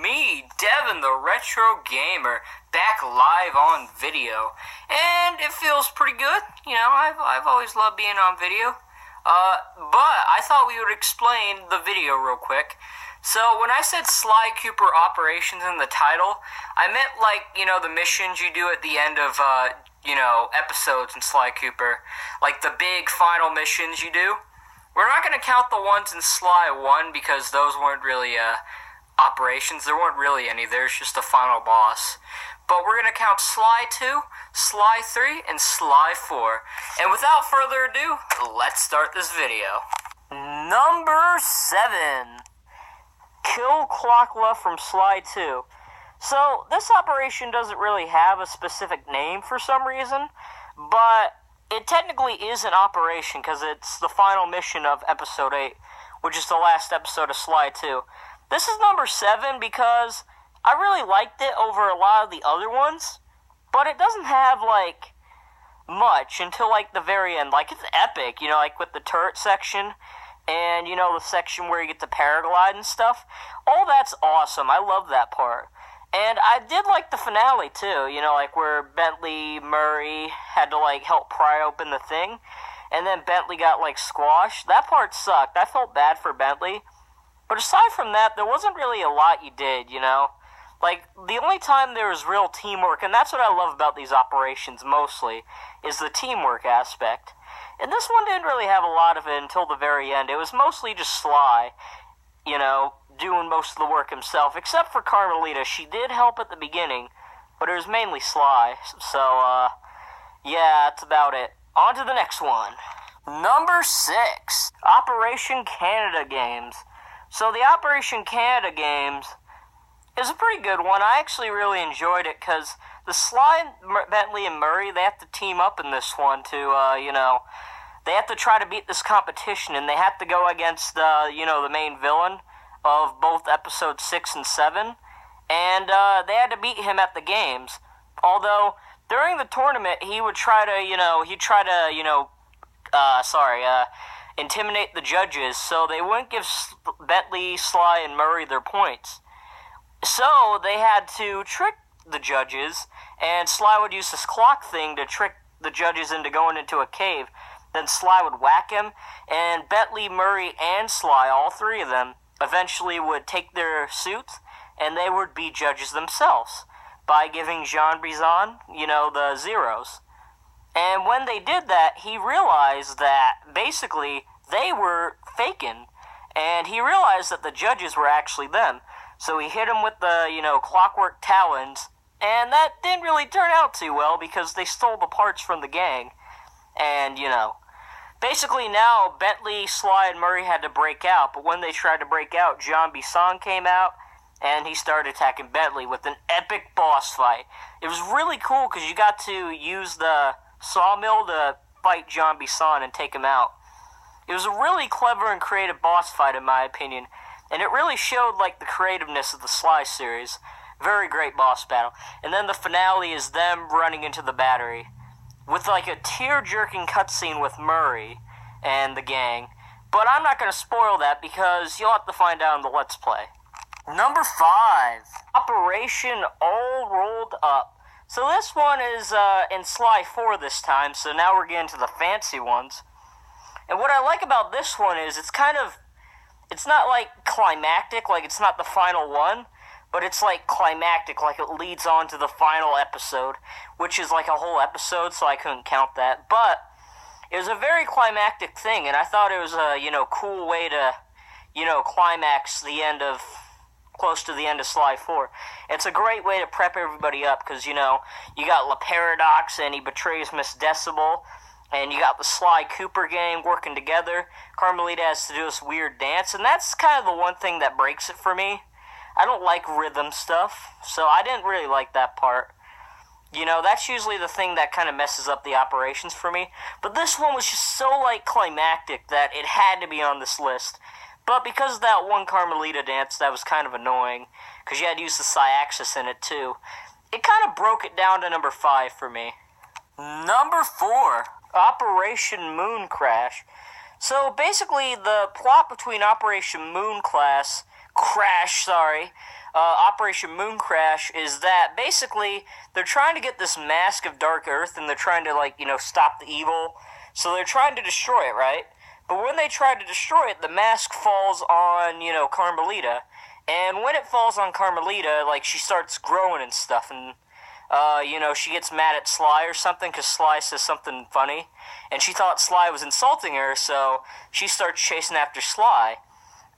me, Devin the Retro Gamer, back live on video, and it feels pretty good. You know, I've always loved being on video, but I thought we would explain the video real quick. So when I said Sly Cooper Operations in the title, I meant like, you know, the missions you do at the end of, episodes in Sly Cooper, like the big final missions you do. We're not going to count the ones in Sly 1 because those weren't really operations. There weren't really any. There's just a final boss. But we're going to count Sly 2, Sly 3, and Sly 4. And without further ado, let's start this video. Number 7. Kill Clockla from Sly 2. So, this operation doesn't really have a specific name for some reason, but it technically is an operation because it's the final mission of Episode 8, which is the last episode of Sly 2. This is number 7 because I really liked it over a lot of the other ones, but it doesn't have, like, much until, like, the very end. Like, it's epic, you know, like with the turret section and, you know, the section where you get to paraglide and stuff. All that's awesome. I love that part. And I did like the finale, too, you know, like where Bentley Murray had to, like, help pry open the thing, and then Bentley got, like, squashed. That part sucked. I felt bad for Bentley. But aside from that, there wasn't really a lot you did, you know? Like, the only time there was real teamwork, and that's what I love about these operations mostly, is the teamwork aspect. And this one didn't really have a lot of it until the very end. It was mostly just Sly, you know, doing most of the work himself, except for Carmelita. She did help at the beginning, but it was mainly Sly. So, yeah, that's about it. On to the next one. Number 6. Operation Canada Games. So the Operation Canada Games is a pretty good one. I actually really enjoyed it because the Sly, Bentley, and Murray, they have to team up in this one to, they have to try to beat this competition, and they have to go against, the main villain of both episodes 6 and 7, and they had to beat him at the games. Although, during the tournament, he would try to, intimidate the judges, so they wouldn't give Bentley, Sly, and Murray their points. So, they had to trick the judges, and Sly would use this clock thing to trick the judges into going into a cave. Then Sly would whack him, and Bentley, Murray, and Sly, all three of them, eventually would take their suits, and they would be judges themselves by giving Jean Brizon, the zeros. And when they did that, he realized that basically they were faking, and he realized that the judges were actually them. So he hit them with the, clockwork talons, and that didn't really turn out too well because they stole the parts from the gang. And, basically now Bentley, Sly, and Murray had to break out, but when they tried to break out, Jean Brisson came out, and he started attacking Bentley with an epic boss fight. It was really cool because you got to use the sawmill to fight Jean Brisson and take him out. It was a really clever and creative boss fight in my opinion, and it really showed like the creativeness of the Sly series. Very great boss battle. And then the finale is them running into the battery with like a tear-jerking cutscene with Murray and the gang. But I'm not going to spoil that because you'll have to find out in the Let's Play. Number 5. Operation All Rolled Up. So this one is in Sly 4 this time, so now we're getting to the fancy ones. And what I like about this one is it's not like climactic, like it's not the final one, but it's like climactic, like it leads on to the final episode, which is like a whole episode, so I couldn't count that. But it was a very climactic thing, and I thought it was a, cool way to, climax the end of, close to the end of Sly 4. It's a great way to prep everybody up, because, you got La Paradox, and he betrays Miss Decibel, and you got the Sly Cooper gang working together. Carmelita has to do this weird dance, and that's kind of the one thing that breaks it for me. I don't like rhythm stuff, so I didn't really like that part. That's usually the thing that kind of messes up the operations for me. But this one was just so, climactic that it had to be on this list. But because of that one Carmelita dance, that was kind of annoying, because you had to use the Syaxis in it, too. It kind of broke it down to number 5 for me. Number 4. Operation Moon Crash. So, basically, the plot between Operation Moon Class Operation Moon Crash, is that basically they're trying to get this mask of Dark Earth and they're trying to, stop the evil. So they're trying to destroy it, right? But when they try to destroy it, the mask falls on, Carmelita. And when it falls on Carmelita, she starts growing and stuff. And, she gets mad at Sly or something because Sly says something funny. And she thought Sly was insulting her, so she starts chasing after Sly.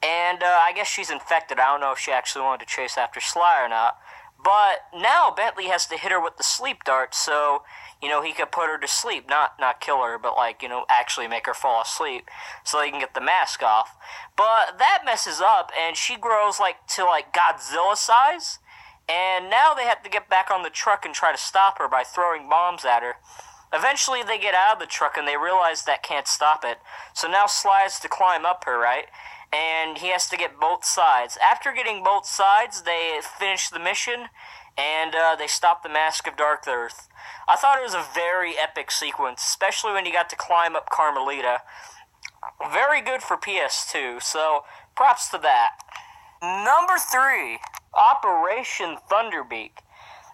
And I guess she's infected. I don't know if she actually wanted to chase after Sly or not. But now Bentley has to hit her with the sleep dart so, he could put her to sleep. Not kill her, but, actually make her fall asleep so they can get the mask off. But that messes up, and she grows, to Godzilla size. And now they have to get back on the truck and try to stop her by throwing bombs at her. Eventually they get out of the truck and they realize that can't stop it. So now Sly has to climb up her, right? And he has to get both sides. After getting both sides, they finish the mission, and they stop the Mask of Dark Earth. I thought it was a very epic sequence, especially when you got to climb up Carmelita. Very good for PS2, so props to that. Number 3, Operation Thunderbeak.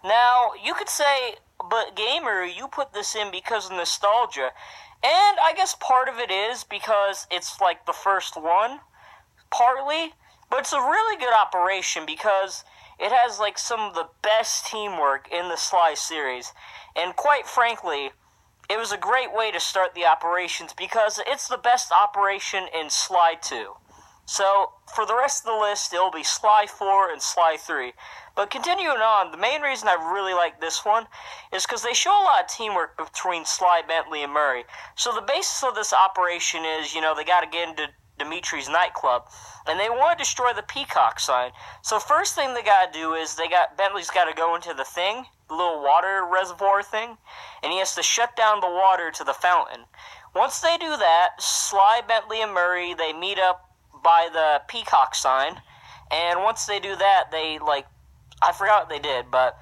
Now, you could say, but Gamer, you put this in because of nostalgia, and I guess part of it is because it's the first one. Partly, but it's a really good operation because it has some of the best teamwork in the Sly series, and quite frankly, it was a great way to start the operations because it's the best operation in Sly 2. So, for the rest of the list, it'll be Sly 4 and Sly 3. But continuing on, the main reason I really like this one is because they show a lot of teamwork between Sly, Bentley, and Murray. So the basis of this operation is, they gotta get into Dimitri's nightclub, and they want to destroy the peacock sign. So first thing they gotta do is Bentley's gotta go into the thing, the little water reservoir thing, and he has to shut down the water to the fountain. Once they do that, Sly, Bentley, and Murray, they meet up by the peacock sign, and once they do that, I forgot what they did, but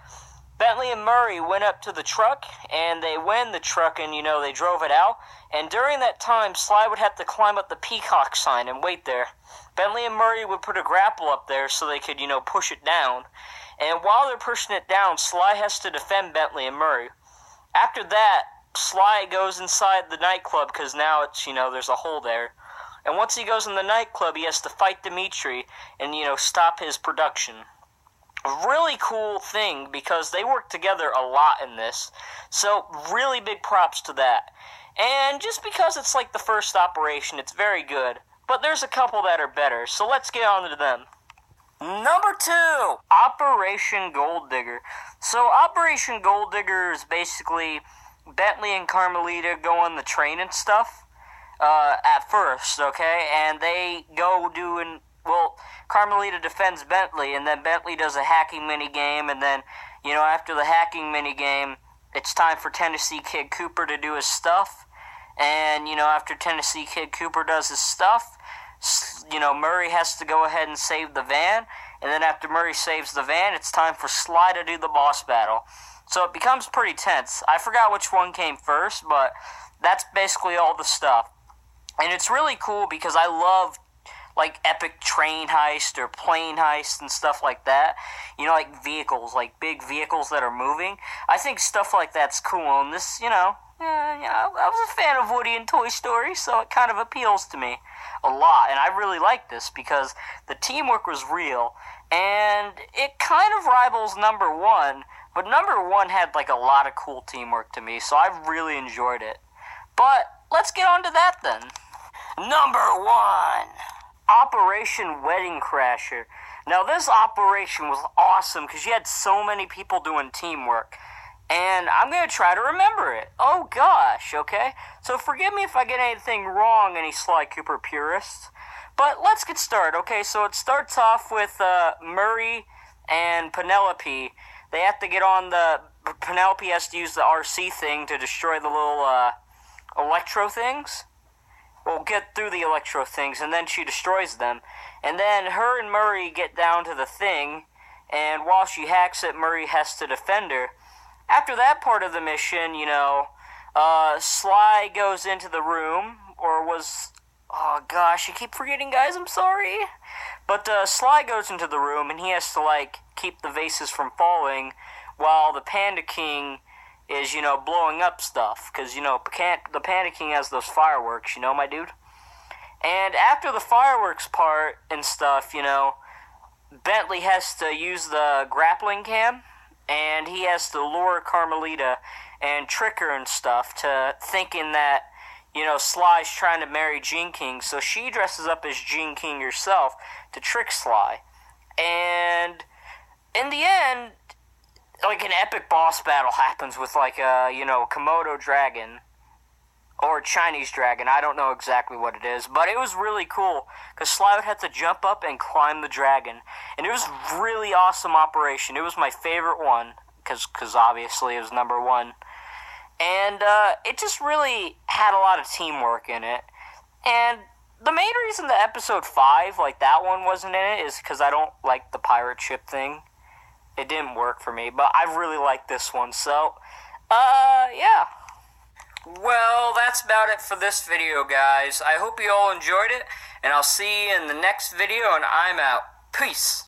Bentley and Murray went up to the truck, and they went in the truck, and, they drove it out. And during that time, Sly would have to climb up the peacock sign and wait there. Bentley and Murray would put a grapple up there so they could, push it down. And while they're pushing it down, Sly has to defend Bentley and Murray. After that, Sly goes inside the nightclub because now it's, there's a hole there. And once he goes in the nightclub, he has to fight Dimitri and, stop his production. A really cool thing because they work together a lot in this. So, really big props to that. And just because it's the first operation, it's very good. But there's a couple that are better, so let's get on to them. Number 2, Operation Gold Digger. So Operation Gold Digger is basically Bentley and Carmelita go on the train and stuff at first, okay? And they go doing, Carmelita defends Bentley, and then Bentley does a hacking mini-game, and then, after the hacking mini-game, it's time for Tennessee Kid Cooper to do his stuff. And, after Tennessee Kid Cooper does his stuff, Murray has to go ahead and save the van. And then after Murray saves the van, it's time for Sly to do the boss battle. So it becomes pretty tense. I forgot which one came first, but that's basically all the stuff. And it's really cool because I love epic train heist or plane heist and stuff like that. Vehicles, big vehicles that are moving. I think stuff like that's cool, and this, I was a fan of Woody and Toy Story, so it kind of appeals to me a lot, and I really like this because the teamwork was real, and it kind of rivals number 1, but number 1 had a lot of cool teamwork to me, so I really enjoyed it. But let's get on to that then. Number 1, Operation Wedding Crasher. Now this operation was awesome because you had so many people doing teamwork. And I'm going to try to remember it. Oh gosh, okay? So forgive me if I get anything wrong, any Sly Cooper purists. But let's get started, okay? So it starts off with Murray and Penelope. They have to get on Penelope has to use the RC thing to destroy the little electro things. Well, get through the electro things, and then she destroys them. And then her and Murray get down to the thing, and while she hacks it, Murray has to defend her. After that part of the mission, Sly goes into the room, oh gosh, I keep forgetting, guys, I'm sorry. But Sly goes into the room, and he has to, like, keep the vases from falling while the Panda King is, blowing up stuff. Because, the Panda King has those fireworks, my dude? And after the fireworks part and stuff, Bentley has to use the grappling cam, and he has to lure Carmelita and trick her and stuff to thinking that, Sly's trying to marry Gene King, so she dresses up as Gene King herself to trick Sly. And in the end, like, an epic boss battle happens with, like, a, Komodo dragon, or Chinese dragon, I don't know exactly what it is, but it was really cool, because Sly would have to jump up and climb the dragon, and it was really awesome operation. It was my favorite one, because obviously it was number one, and it just really had a lot of teamwork in it, and the main reason that episode 5, like, that one wasn't in it, is because I don't like the pirate ship thing. It didn't work for me, but I really like this one, so, yeah. Well, that's about it for this video, guys. I hope you all enjoyed it, and I'll see you in the next video, and I'm out. Peace.